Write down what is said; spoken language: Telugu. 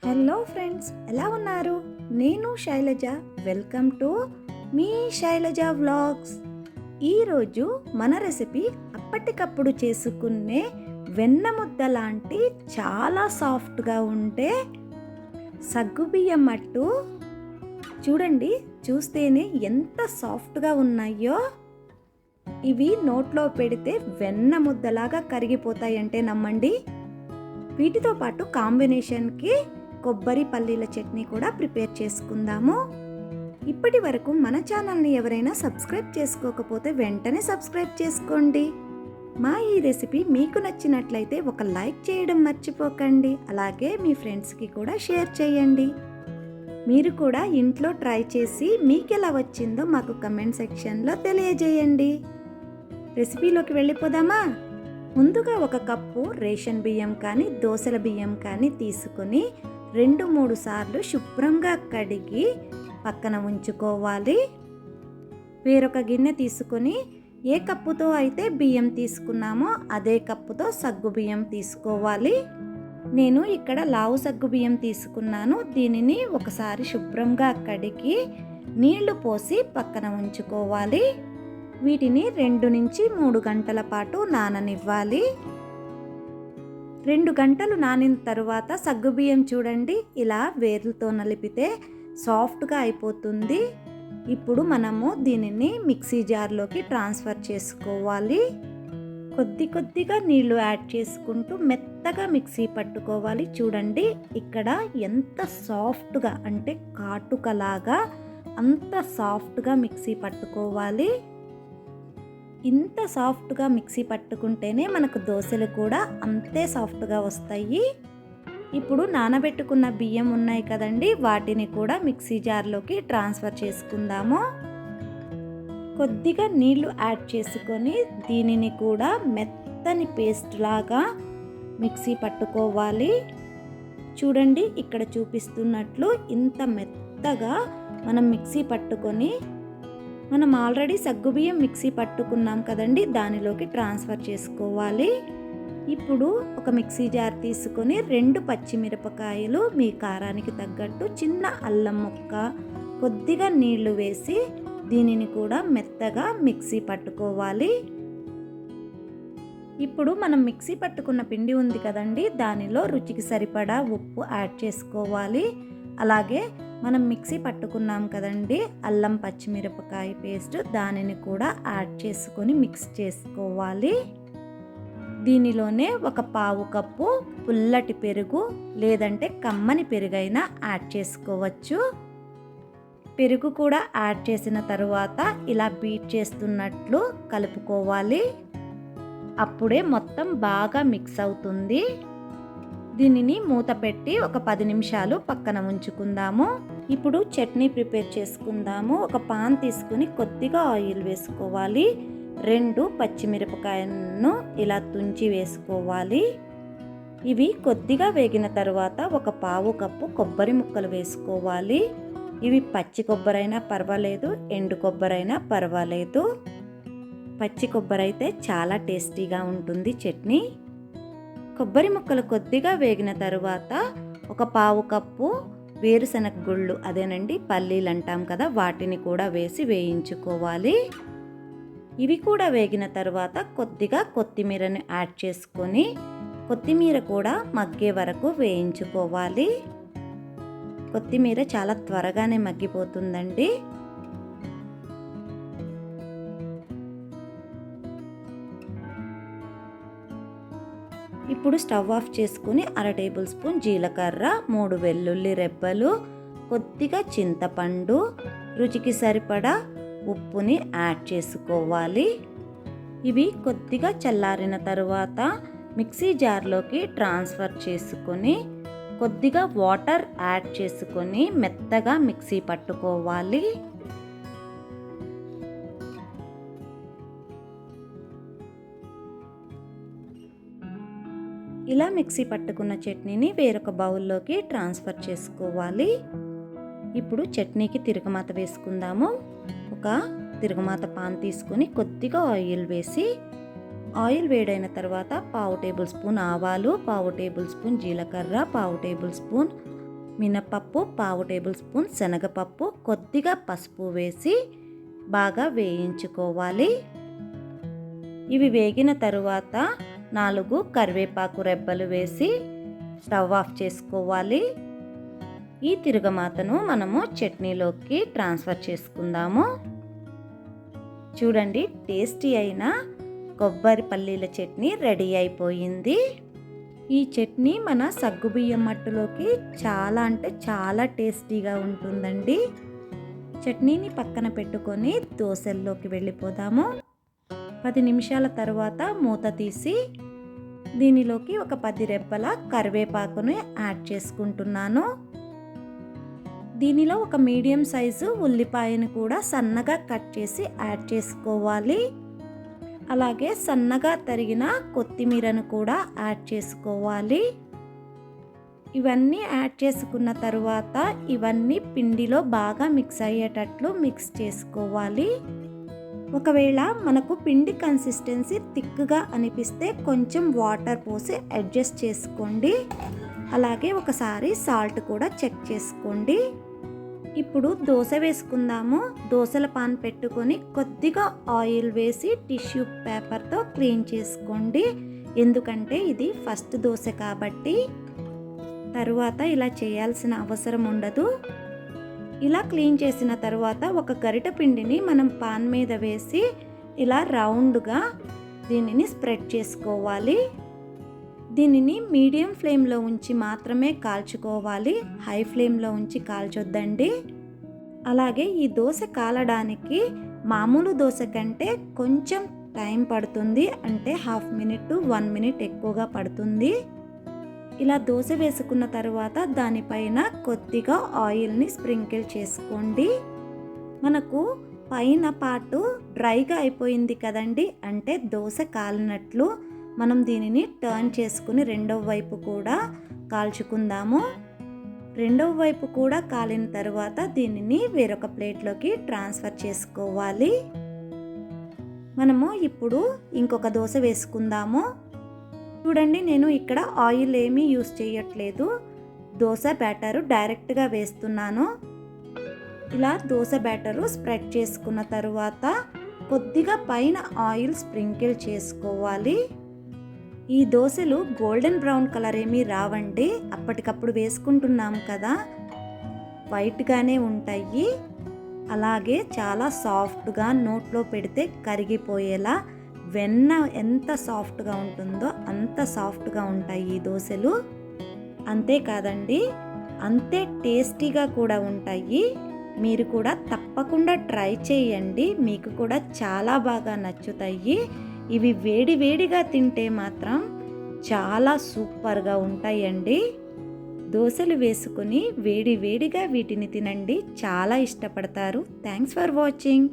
హలో ఫ్రెండ్స్, ఎలా ఉన్నారు? నేను శైలజ. వెల్కమ్ టు మీ శైలజ వ్లాగ్స్. ఈరోజు మన రెసిపీ అప్పటికప్పుడు చేసుకునే వెన్న ముద్ద లాంటి చాలా సాఫ్ట్గా ఉండే సగ్గుబియ్యం అట్టు. చూడండి, చూస్తేనే ఎంత సాఫ్ట్గా ఉన్నాయో. ఇవి నోట్లో పెడితే వెన్న ముద్దలాగా కరిగిపోతాయంటే నమ్మండి. వీటితో పాటు కాంబినేషన్కి కొబ్బరి పల్లీల చట్నీ కూడా ప్రిపేర్ చేసుకుందాము. ఇప్పటి వరకు మన ఛానల్ని ఎవరైనా సబ్స్క్రైబ్ చేసుకోకపోతే వెంటనే సబ్స్క్రైబ్ చేసుకోండి. మా ఈ రెసిపీ మీకు నచ్చినట్లయితే ఒక లైక్ చేయడం మర్చిపోకండి. అలాగే మీ ఫ్రెండ్స్కి కూడా షేర్ చేయండి. మీరు కూడా ఇంట్లో ట్రై చేసి మీకు ఎలా వచ్చిందో మాకు కమెంట్ సెక్షన్లో తెలియజేయండి. రెసిపీలోకి వెళ్ళిపోదామా? ముందుగా ఒక కప్పు రేషన్ బియ్యం కానీ దోసల బియ్యం కానీ తీసుకొని 2-3 సార్లు శుభ్రంగా కడిగి పక్కన ఉంచుకోవాలి. వేరొక గిన్నె తీసుకొని ఏ కప్పుతో అయితే బియ్యం తీసుకున్నామో అదే కప్పుతో సగ్గు బియ్యం తీసుకోవాలి. నేను ఇక్కడ లావు సగ్గు బియ్యం తీసుకున్నాను. దీనిని ఒకసారి శుభ్రంగా కడిగి నీళ్లు పోసి పక్కన ఉంచుకోవాలి. వీటిని 2 నుంచి 3 గంటల పాటు నాననివ్వాలి. 2 గంటలు నానిన తర్వాత సగ్గుబియ్యం చూడండి, ఇలా వేర్లతో నలిపితే సాఫ్ట్గా అయిపోతుంది. ఇప్పుడు మనము దీనిని మిక్సీ జార్లోకి ట్రాన్స్ఫర్ చేసుకోవాలి. కొద్దిగా నీళ్లు యాడ్ చేసుకుంటూ మెత్తగా మిక్సీ పట్టుకోవాలి. చూడండి, ఇక్కడ ఎంత సాఫ్ట్గా అంటే కాటుకలాగా అంత సాఫ్ట్గా మిక్సీ పట్టుకోవాలి. ఇంత సాఫ్ట్గా మిక్సీ పట్టుకుంటేనే మనకు దోశలు కూడా అంతే సాఫ్ట్గా వస్తాయి. ఇప్పుడు నానబెట్టుకున్న బియ్యం ఉన్నాయి కదండి, వాటిని కూడా మిక్సీ జార్లోకి ట్రాన్స్ఫర్ చేసుకుందాము. కొద్దిగా నీళ్లు యాడ్ చేసుకొని దీనిని కూడా మెత్తని పేస్ట్ లాగా మిక్సీ పట్టుకోవాలి. చూడండి, ఇక్కడ చూపిస్తున్నట్లు ఇంత మెత్తగా మనం మిక్సీ పట్టుకొని మనం ఆల్రెడీ సగ్గుబియ్యం మిక్సీ పట్టుకున్నాం కదండి, దానిలోకి ట్రాన్స్ఫర్ చేసుకోవాలి. ఇప్పుడు ఒక మిక్సీ జార్ తీసుకొని 2 పచ్చిమిరపకాయలు, మీ కారానికి తగ్గట్టు చిన్న అల్లం ముక్క, కొద్దిగా నీళ్లు వేసి దీనిని కూడా మెత్తగా మిక్సీ పట్టుకోవాలి. ఇప్పుడు మనం మిక్సీ పట్టుకున్న పిండి ఉంది కదండి, దానిలో రుచికి సరిపడా ఉప్పు యాడ్ చేసుకోవాలి. అలాగే మనం మిక్సీ పట్టుకున్నాం కదండి అల్లం పచ్చిమిరపకాయ పేస్ట్, దానిని కూడా యాడ్ చేసుకొని మిక్స్ చేసుకోవాలి. దీనిలోనే ఒక 1/2 కప్పు పుల్లటి పెరుగు లేదంటే కమ్మని పెరుగైనా యాడ్ చేసుకోవచ్చు. పెరుగు కూడా యాడ్ చేసిన తరువాత ఇలా బీట్ చేస్తున్నట్లు కలుపుకోవాలి. అప్పుడే మొత్తం బాగా మిక్స్ అవుతుంది. దీనిని మూత పెట్టి ఒక 10 నిమిషాలు పక్కన ఉంచుకుందాము. ఇప్పుడు చట్నీ ప్రిపేర్ చేసుకుందాము. ఒక పాన్ తీసుకుని కొద్దిగా ఆయిల్ వేసుకోవాలి. 2 పచ్చిమిరపకాయలను ఇలా తుంచి వేసుకోవాలి. ఇవి కొద్దిగా వేగిన తర్వాత ఒక 1/2 కప్పు కొబ్బరి ముక్కలు వేసుకోవాలి. ఇవి పచ్చి కొబ్బరైనా పర్వాలేదు, ఎండు కొబ్బరైనా పర్వాలేదు. పచ్చి కొబ్బరి అయితే చాలా టేస్టీగా ఉంటుంది చట్నీ. కొబ్బరి ముక్కలు కొద్దిగా వేగిన తరువాత ఒక 1/2 కప్పు వేరుశనగ గుళ్ళు, అదేనండి పల్లీలు అంటాం కదా, వాటిని కూడా వేసి వేయించుకోవాలి. ఇవి కూడా వేగిన తర్వాత కొద్దిగా కొత్తిమీరని యాడ్ చేసుకొని కొత్తిమీర కూడా మగ్గే వరకు వేయించుకోవాలి. కొత్తిమీర చాలా త్వరగానే మగ్గిపోతుందండి. ఇప్పుడు స్టవ్ ఆఫ్ చేసుకుని 1/2 టేబుల్ స్పూన్ జీలకర్ర, 3 వెల్లుల్లి రెబ్బలు, కొద్దిగా చింతపండు, రుచికి సరిపడా ఉప్పుని యాడ్ చేసుకోవాలి. ఇవి కొద్దిగా చల్లారిన తరువాత మిక్సీ జార్లోకి ట్రాన్స్ఫర్ చేసుకొని కొద్దిగా వాటర్ యాడ్ చేసుకొని మెత్తగా మిక్సీ పట్టుకోవాలి. ఇలా మిక్సీ పట్టుకున్న చట్నీని వేరొక బౌల్లోకి ట్రాన్స్ఫర్ చేసుకోవాలి. ఇప్పుడు చట్నీకి తిరగమాత వేసుకుందాము. ఒక తిరగమాత పాన్ తీసుకొని కొద్దిగా ఆయిల్ వేసి ఆయిల్ వేడైన తర్వాత 1/2 టేబుల్ స్పూన్ ఆవాలు, 1/2 టేబుల్ స్పూన్ జీలకర్ర, 1/2 టేబుల్ స్పూన్ మినపప్పు పావు టేబుల్ స్పూన్, శనగపప్పు, కొద్దిగా పసుపు వేసి బాగా వేయించుకోవాలి. ఇవి వేగిన తరువాత 4 కరివేపాకు రెబ్బలు వేసి స్టవ్ ఆఫ్ చేసుకోవాలి. ఈ తిరగమాతను మనము చట్నీలోకి ట్రాన్స్ఫర్ చేసుకుందాము. చూడండి, టేస్టీ అయిన కొబ్బరి పల్లీల చట్నీ రెడీ అయిపోయింది. ఈ చట్నీ మన సగ్గుబియ్యం మట్టులోకి చాలా అంటే చాలా టేస్టీగా ఉంటుందండి. చట్నీని పక్కన పెట్టుకొని దోశల్లోకి వెళ్ళిపోదాము. 10 నిమిషాల తర్వాత మూత తీసి దీనిలోకి ఒక 10 రెబ్బల కరివేపాకుని యాడ్ చేసుకుంటున్నాను. దీనిలో ఒక మీడియం సైజు ఉల్లిపాయను కూడా సన్నగా కట్ చేసి యాడ్ చేసుకోవాలి. అలాగే సన్నగా తరిగిన కొత్తిమీరను కూడా యాడ్ చేసుకోవాలి. ఇవన్నీ యాడ్ చేసుకున్న తరువాత ఇవన్నీ పిండిలో బాగా మిక్స్ అయ్యేటట్లు మిక్స్ చేసుకోవాలి. ఒకవేళ మనకు పిండి కన్సిస్టెన్సీ థిక్గా అనిపిస్తే కొంచెం వాటర్ పోసి అడ్జస్ట్ చేసుకోండి. అలాగే ఒకసారి సాల్ట్ కూడా చెక్ చేసుకోండి. ఇప్పుడు దోశ వేసుకుందాము. దోశల పాన్ పెట్టుకొని కొద్దిగా ఆయిల్ వేసి టిష్యూ పేపర్తో క్లీన్ చేసుకోండి. ఎందుకంటే ఇది ఫస్ట్ దోశ కాబట్టి తరువాత ఇలా చేయాల్సిన అవసరం ఉండదు. ఇలా క్లీన్ చేసిన తర్వాత ఒక గరిట పిండిని మనం పాన్ మీద వేసి ఇలా రౌండ్గా దీనిని స్ప్రెడ్ చేసుకోవాలి. దీనిని మీడియం ఫ్లేమ్లో ఉంచి మాత్రమే కాల్చుకోవాలి. హై ఫ్లేమ్లో ఉంచి కాల్చొద్దండి. అలాగే ఈ దోశ కాలడానికి మామూలు దోశ కంటే కొంచెం టైం పడుతుంది. అంటే హాఫ్ మినిట్ టు 1 మినిట్ ఎక్కువగా పడుతుంది. ఇలా దోశ వేసుకున్న తర్వాత దానిపైన కొద్దిగా ఆయిల్ని స్ప్రింకిల్ చేసుకోండి. మనకు పైన పార్టు డ్రైగా అయిపోయింది కదండి, అంటే దోశ కాలినట్లు. మనం దీనిని టర్న్ చేసుకుని రెండవ వైపు కూడా కాల్చుకుందాము. రెండవ వైపు కూడా కాలిన తర్వాత దీనిని వేరొక ప్లేట్లోకి ట్రాన్స్ఫర్ చేసుకోవాలి. మనము ఇప్పుడు ఇంకొక దోశ వేసుకుందాము. చూడండి, నేను ఇక్కడ ఆయిల్ ఏమీ యూస్ చేయట్లేదు. దోశ బ్యాటరు డైరెక్ట్గా వేస్తున్నాను. ఇలా దోశ బ్యాటరు స్ప్రెడ్ చేసుకున్న తరువాత కొద్దిగా పైన ఆయిల్ స్ప్రింకిల్ చేసుకోవాలి. ఈ దోశలు గోల్డెన్ బ్రౌన్ కలర్ ఏమీ రావండి. అప్పటికప్పుడు వేసుకుంటున్నాము కదా, వైట్గానే ఉంటాయి. అలాగే చాలా సాఫ్ట్గా నోట్లో పెడితే కరిగిపోయేలా వెన్న ఎంత సాఫ్ట్గా ఉంటుందో అంత సాఫ్ట్గా ఉంటాయి ఈ దోశలు. అంతేకాదండి, అంతే టేస్టీగా కూడా ఉంటాయి. మీరు కూడా తప్పకుండా ట్రై చేయండి. మీకు కూడా చాలా బాగా నచ్చుతాయి. ఇవి వేడి వేడిగా తింటే మాత్రం చాలా సూపర్గా ఉంటాయండి. దోశలు వేసుకొని వేడి వేడిగా వీటిని తినండి, చాలా ఇష్టపడతారు. Thanks for watching.